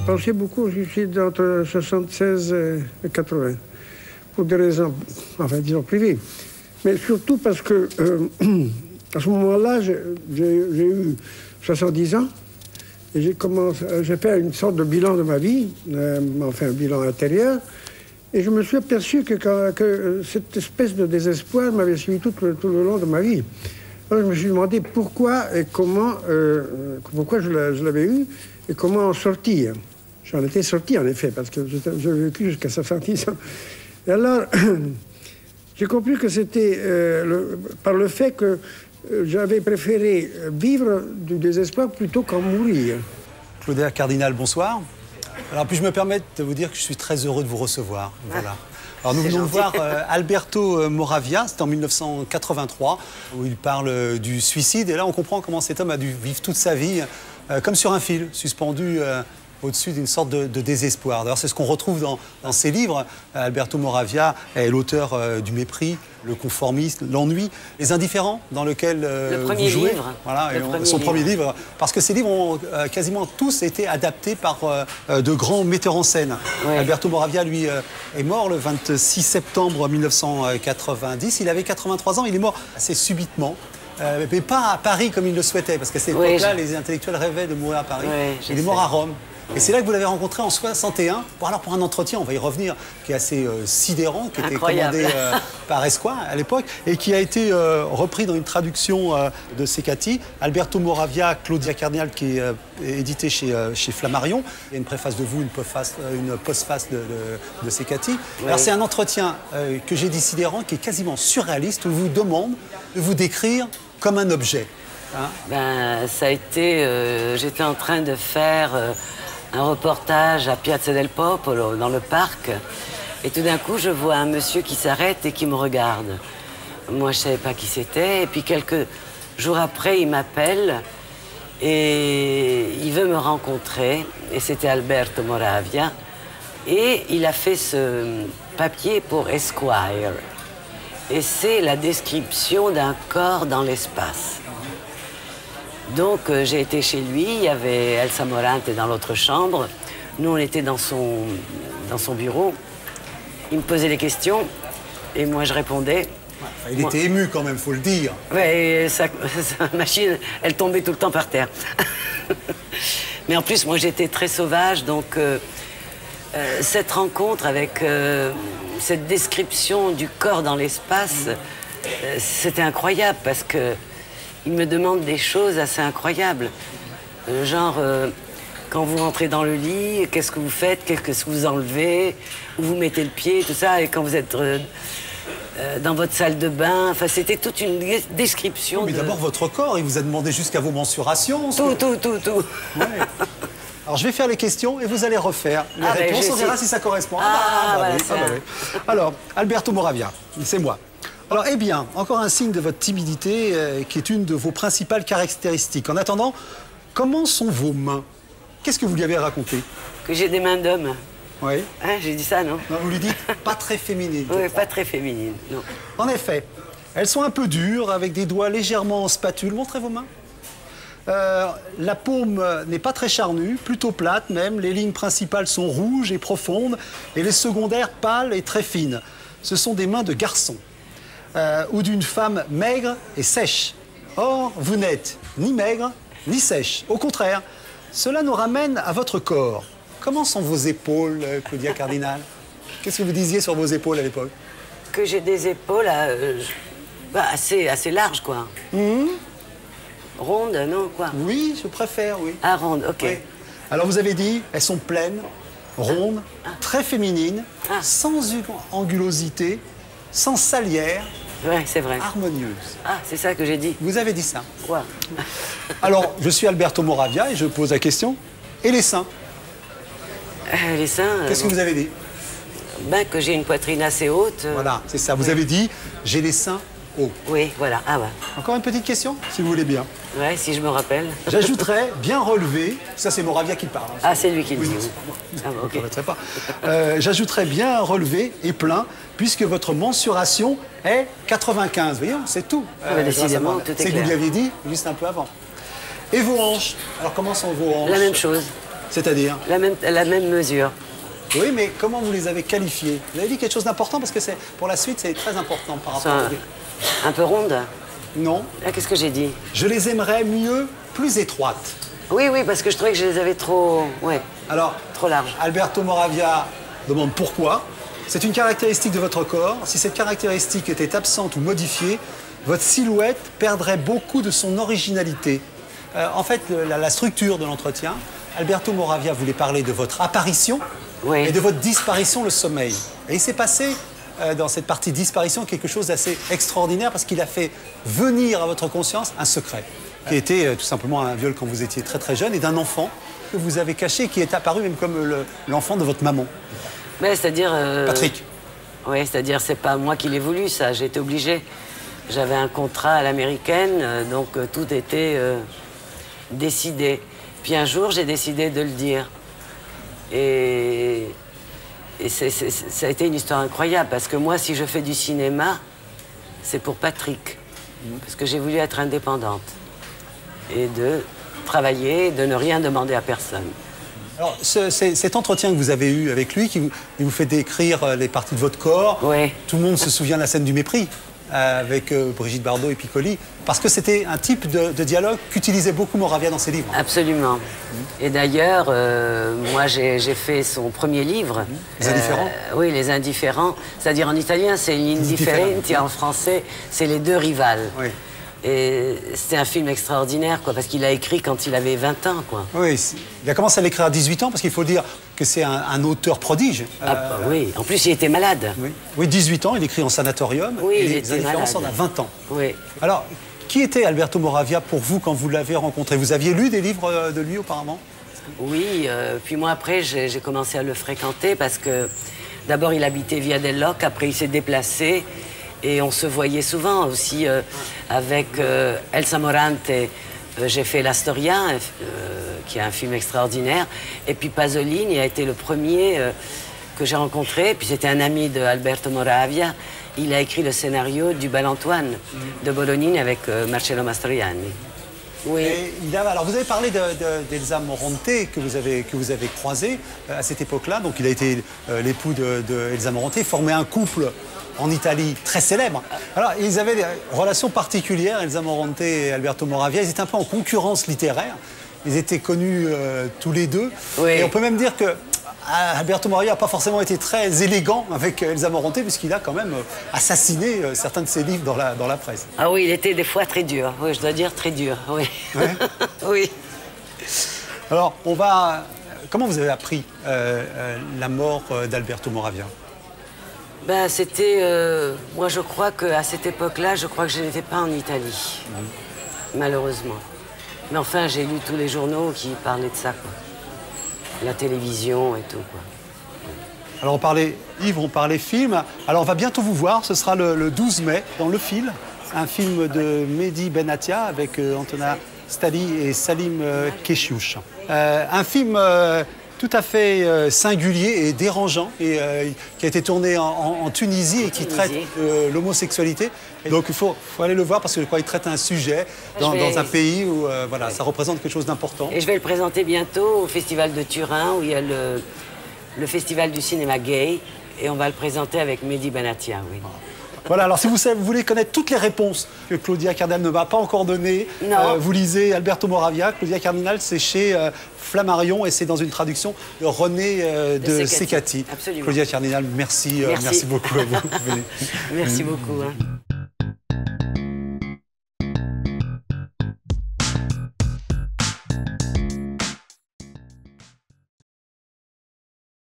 pensé beaucoup au suicide entre 76 et 80, pour des raisons, enfin, disons, privées. Mais surtout parce que, à ce moment-là, j'ai eu 70 ans, et j'ai fait une sorte de bilan de ma vie, enfin, un bilan intérieur, et je me suis aperçu que cette espèce de désespoir m'avait suivi tout le long de ma vie. Alors je me suis demandé pourquoi et comment, pourquoi je l'avais eu et comment en sortir. J'en étais sorti en effet, parce que j'ai vécu jusqu'à 70 ans. Et alors, j'ai compris que c'était par le fait que j'avais préféré vivre du désespoir plutôt qu'en mourir. Claudia Cardinal, bonsoir. Alors, puis-je me permettre de vous dire que je suis très heureux de vous recevoir. Voilà. Alors, nous venons de voir Alberto Moravia, c'était en 1983, où il parle du suicide. Et là, on comprend comment cet homme a dû vivre toute sa vie comme sur un fil, suspendu au-dessus d'une sorte de désespoir. D'ailleurs, c'est ce qu'on retrouve dans ses livres. Alberto Moravia est l'auteur du mépris, le conformisme, l'ennui, les indifférents, dans lequel vous jouez. Voilà, son premier livre. Parce que ces livres ont quasiment tous été adaptés par de grands metteurs en scène. Ouais. Alberto Moravia, lui, est mort le 26 septembre 1990. Il avait 83 ans, il est mort assez subitement. Mais pas à Paris comme il le souhaitait, parce qu'à cette époque-là, les intellectuels rêvaient de mourir à Paris. Il est mort à Rome. Et c'est là que vous l'avez rencontré en 61, pour un entretien, on va y revenir, qui est assez sidérant, qui était commandé par Esquire à l'époque, et qui a été repris dans une traduction de Secati. Alberto Moravia, Claudia Cardinal, qui est édité chez Flammarion. Il y a une préface de vous, une postface de Secati. Oui. Alors c'est un entretien que j'ai dit sidérant, qui est quasiment surréaliste, où il vous demande de vous décrire comme un objet. Hein? Ben, ça a été... j'étais en train de faire... un reportage à Piazza del Popolo, dans le parc. Et tout d'un coup, je vois un monsieur qui s'arrête et qui me regarde. Moi, je ne savais pas qui c'était. Et puis, quelques jours après, il m'appelle et il veut me rencontrer. Et c'était Alberto Moravia. Et il a fait ce papier pour Esquire. Et c'est la description d'un corps dans l'espace. Donc, j'ai été chez lui, il y avait Elsa Morante dans l'autre chambre. Nous, on était dans son bureau. Il me posait des questions et moi, je répondais. Enfin, il était ému quand même, faut le dire. Oui, sa machine, elle tombait tout le temps par terre. Mais en plus, moi, j'étais très sauvage, donc cette rencontre avec cette description du corps dans l'espace, c'était incroyable parce que il me demande des choses assez incroyables. Genre, quand vous rentrez dans le lit, qu'est-ce que vous faites, qu'est-ce que vous enlevez, où vous mettez le pied, tout ça, et quand vous êtes dans votre salle de bain, enfin, c'était toute une description. Mais d'abord, votre corps, il vous a demandé jusqu'à vos mensurations. Tout. Ouais. Alors, je vais faire les questions et vous allez refaire les réponses. On verra si ça correspond. Voilà, oui. Alors, Alberto Moravia, c'est moi. Alors, eh bien, encore un signe de votre timidité qui est une de vos principales caractéristiques. En attendant, comment sont vos mains? Qu'est-ce que vous lui avez raconté? Que j'ai des mains d'homme. Oui. Hein, j'ai dit ça, non? Non, vous lui dites pas très féminine. Oui, pas très féminine, non. En effet, elles sont un peu dures, avec des doigts légèrement en spatule. Montrez vos mains. La paume n'est pas très charnue, plutôt plate même. Les lignes principales sont rouges et profondes, et les secondaires pâles et très fines. Ce sont des mains de garçon. Ou d'une femme maigre et sèche. Or, vous n'êtes ni maigre, ni sèche. Au contraire, cela nous ramène à votre corps. Comment sont vos épaules, Claudia Cardinal? Qu'est-ce que vous disiez sur vos épaules à l'époque? Que j'ai des épaules assez larges, quoi. Rondes, non, quoi? Oui, je préfère, oui. Ah, rondes, ok. Oui. Alors, vous avez dit, elles sont pleines, rondes, très féminines, sans angulosité, sans salière. Oui, c'est vrai. Harmonieuse. Ah, c'est ça que j'ai dit. Vous avez dit ça. Ouais. Alors, je suis Alberto Moravia et je pose la question. Et les seins? Les seins... Qu'est-ce que vous avez dit? Ben, que j'ai une poitrine assez haute. Voilà, c'est ça. Vous avez dit, j'ai les seins hauts. Oui, voilà. Ah ouais. Encore une petite question, si vous voulez bien. Ouais, si je me rappelle. J'ajouterais bien relevé. Ça, c'est Moravia qui parle. Ah, c'est lui qui le dit. Ah, ok. Je ne mettrai pas. J'ajouterais bien relevé et plein, puisque votre mensuration est 95. Vous voyez, c'est tout. Décidément, tout est clair. C'est que vous l'aviez dit juste un peu avant. Et vos hanches? Alors, comment sont vos hanches? La même chose. C'est-à-dire? La même mesure. Oui, mais comment vous les avez qualifiés? Vous avez dit quelque chose d'important parce que pour la suite, c'est très important par rapport Un peu ronde? Non. Ah, qu'est-ce que j'ai dit? Je les aimerais mieux, plus étroites. Oui, parce que je trouvais que je les avais trop... Ouais, Alors, trop larges. Alberto Moravia demande pourquoi. C'est une caractéristique de votre corps. Si cette caractéristique était absente ou modifiée, votre silhouette perdrait beaucoup de son originalité. En fait, la structure de l'entretien, Alberto Moravia voulait parler de votre apparition et de votre disparition, le sommeil. Et il s'est passé dans cette partie disparition quelque chose d'assez extraordinaire parce qu'il a fait venir à votre conscience un secret qui était tout simplement un viol quand vous étiez très très jeune et d'un enfant que vous avez caché qui est apparu même comme l'enfant de votre maman. Mais c'est-à-dire... Patrick. Oui, c'est-à-dire c'est pas moi qui l'ai voulu ça, j'ai été obligée. J'avais un contrat à l'américaine, donc tout était décidé. Puis un jour, j'ai décidé de le dire. Et ça a été une histoire incroyable, parce que moi, si je fais du cinéma, c'est pour Patrick. Parce que j'ai voulu être indépendante. Et de travailler, de ne rien demander à personne. Alors, cet entretien que vous avez eu avec lui, il vous fait décrire les parties de votre corps. Oui. Tout le monde se souvient de la scène du mépris avec Brigitte Bardot et Piccoli, parce que c'était un type de dialogue qu'utilisait beaucoup Moravia dans ses livres. Absolument. Et d'ailleurs, moi, j'ai fait son premier livre. Les Indifférents. Oui, Les Indifférents. C'est-à-dire en italien, c'est Indifferenti, en français, c'est Les Deux Rivales. Oui. Et c'était un film extraordinaire, quoi, parce qu'il l'a écrit quand il avait 20 ans, quoi. Oui, il a commencé à l'écrire à 18 ans, parce qu'il faut dire que c'est un auteur prodige. Oui, en plus, il était malade. Oui, 18 ans, il écrit en sanatorium. Oui, et il Les était Indifférents malade. sortent à 20 ans. Oui. Alors, qui était Alberto Moravia pour vous quand vous l'avez rencontré? Vous aviez lu des livres de lui auparavant? Oui, puis moi, après, j'ai commencé à le fréquenter, parce que d'abord, il habitait Via del Loc, après, il s'est déplacé. Et on se voyait souvent aussi avec Elsa Morante. J'ai fait L'Astoria, qui est un film extraordinaire. Et puis Pasolini a été le premier que j'ai rencontré. Puis c'était un ami de Alberto Moravia. Il a écrit le scénario du Bal Antoine de Bolognini avec Marcello Mastroianni. Oui. Alors vous avez parlé d'Elsa Morante que vous avez croisé à cette époque-là. Donc il a été l'époux de Elsa Morante, formé un couple en Italie très célèbre. Alors ils avaient des relations particulières, Elsa Morante et Alberto Moravia. Ils étaient un peu en concurrence littéraire. Ils étaient connus tous les deux. Oui. Et on peut même dire que Alberto Moravia n'a pas forcément été très élégant avec Elsa Morante, puisqu'il a quand même assassiné certains de ses livres dans la presse. Ah oui, il était des fois très dur. Oui, je dois dire très dur. Oui. Ouais. Oui. Alors, comment vous avez appris la mort d'Alberto Moravia? Ben, c'était... moi, je crois qu'à cette époque-là, je crois que je n'étais pas en Italie. Malheureusement. Mais enfin, j'ai lu tous les journaux qui parlaient de ça, quoi. La télévision et tout, quoi. Alors, on parlait livre, on parlait film. Alors, on va bientôt vous voir. Ce sera le 12 mai, dans Le Fil. Un film de Mehdi Benatia avec Antonin Stali et Salim Keshiouch. Un film... tout à fait singulier et dérangeant, et qui a été tourné en Tunisie et qui traite l'homosexualité. Donc il faut aller le voir parce que je crois qu'il traite un sujet dans un pays où voilà, ça représente quelque chose d'important. Et je vais le présenter bientôt au Festival de Turin, où il y a le Festival du cinéma gay, et on va le présenter avec Mehdi Benatia, oui. Voilà, alors si vous voulez connaître toutes les réponses que Claudia Cardinal ne m'a pas encore données, vous lisez Alberto Moravia. Claudia Cardinal, c'est chez Flammarion et c'est dans une traduction de René de Secati. Absolument. Claudia Cardinal, merci beaucoup à vous. Merci beaucoup. Hein.